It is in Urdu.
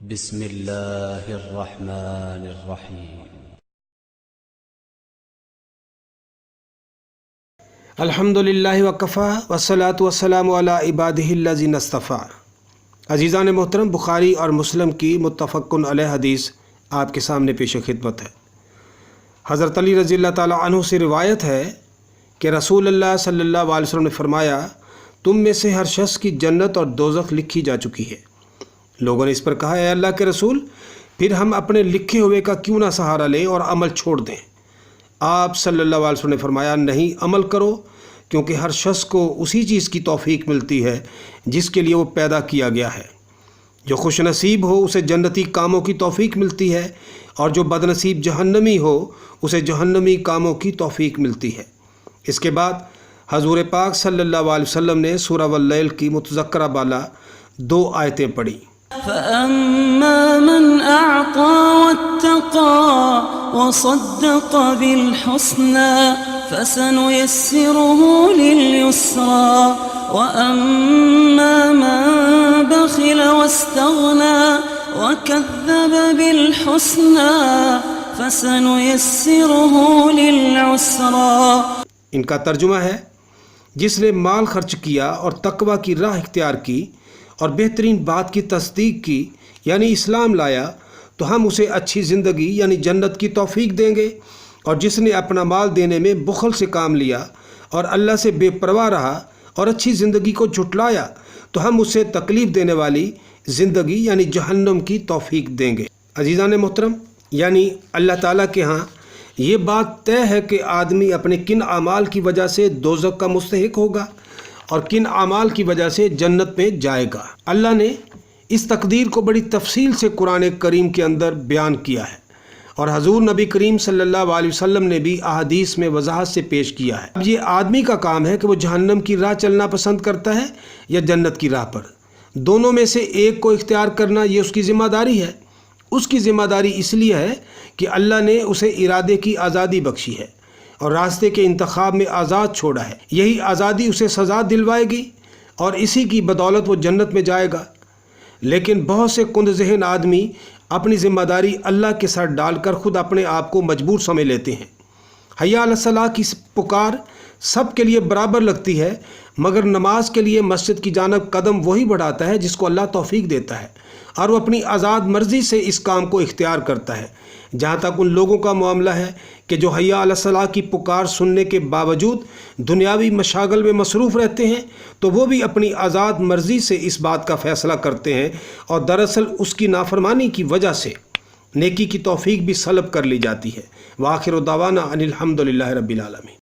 بسم اللہ الرحمن الرحیم۔ الحمد للہ وکفا والصلاۃ والسلام علی عبادہ الذین اصطفیٰ۔ عزیزان محترم، بخاری اور مسلم کی متفق علیہ حدیث آپ کے سامنے پیش خدمت ہے۔ حضرت علی رضی اللہ تعالیٰ عنہ سے روایت ہے کہ رسول اللہ صلی اللہ علیہ وسلم نے فرمایا، تم میں سے ہر شخص کی جنت اور دوزخ لکھی جا چکی ہے۔ لوگوں نے اس پر کہا، اے اللہ کے رسول، پھر ہم اپنے لکھے ہوئے کا کیوں نہ سہارا لیں اور عمل چھوڑ دیں؟ آپ صلی اللہ علیہ وسلم نے فرمایا، نہیں، عمل کرو، کیونکہ ہر شخص کو اسی چیز کی توفیق ملتی ہے جس کے لیے وہ پیدا کیا گیا ہے۔ جو خوش نصیب ہو اسے جنتی کاموں کی توفیق ملتی ہے، اور جو بد نصیب جہنمی ہو اسے جہنمی کاموں کی توفیق ملتی ہے۔ اس کے بعد حضور پاک صلی اللہ علیہ وسلم نے سورہ واللیل کی متذکرہ بالا 2 آیتیں پڑھی۔ فَأَمَّا مَنْ أَعْطَى وَاتَّقَى وَصَدَّقَ بِالْحُسْنَى فَسَنُيَسِّرُهُ لِلْيُسْرَى وَأَمَّا مَنْ بَخِلَ وَاسْتَغْنَى وَكَذَّبَ بِالْحُسْنَى فَسَنُيَسِّرُهُ لِلْعُسْرَى۔ ان کا ترجمہ ہے، جس نے مال خرچ کیا اور تقوی کی راہ اختیار کی اور بہترین بات کی تصدیق کی یعنی اسلام لایا، تو ہم اسے اچھی زندگی یعنی جنت کی توفیق دیں گے، اور جس نے اپنا مال دینے میں بخل سے کام لیا اور اللہ سے بے پرواہ رہا اور اچھی زندگی کو جھٹلایا، تو ہم اسے تکلیف دینے والی زندگی یعنی جہنم کی توفیق دیں گے۔ عزیزان محترم، یعنی اللہ تعالیٰ کے ہاں یہ بات طے ہے کہ آدمی اپنے کن اعمال کی وجہ سے دوزخ کا مستحق ہوگا اور کن اعمال کی وجہ سے جنت میں جائے گا۔ اللہ نے اس تقدیر کو بڑی تفصیل سے قرآن کریم کے اندر بیان کیا ہے، اور حضور نبی کریم صلی اللہ علیہ وسلم نے بھی احادیث میں وضاحت سے پیش کیا ہے۔ اب یہ آدمی کا کام ہے کہ وہ جہنم کی راہ چلنا پسند کرتا ہے یا جنت کی راہ پر۔ دونوں میں سے ایک کو اختیار کرنا یہ اس کی ذمہ داری ہے۔ اس کی ذمہ داری اس لیے ہے کہ اللہ نے اسے ارادے کی آزادی بخشی ہے اور راستے کے انتخاب میں آزاد چھوڑا ہے۔ یہی آزادی اسے سزا دلوائے گی اور اسی کی بدولت وہ جنت میں جائے گا۔ لیکن بہت سے کند ذہن آدمی اپنی ذمہ داری اللہ کے سر ڈال کر خود اپنے آپ کو مجبور سمجھ لیتے ہیں۔ حی علی الصلاۃ کی پکار سب کے لیے برابر لگتی ہے، مگر نماز کے لیے مسجد کی جانب قدم وہی بڑھاتا ہے جس کو اللہ توفیق دیتا ہے، اور وہ اپنی آزاد مرضی سے اس کام کو اختیار کرتا ہے۔ جہاں تک ان لوگوں کا معاملہ ہے کہ جو حی علی الصلاۃ کی پکار سننے کے باوجود دنیاوی مشاغل میں مصروف رہتے ہیں، تو وہ بھی اپنی آزاد مرضی سے اس بات کا فیصلہ کرتے ہیں، اور دراصل اس کی نافرمانی کی وجہ سے نیکی کی توفیق بھی سلب کر لی جاتی ہے۔ وآخر دعوانا ان الحمد للہ رب العالمین۔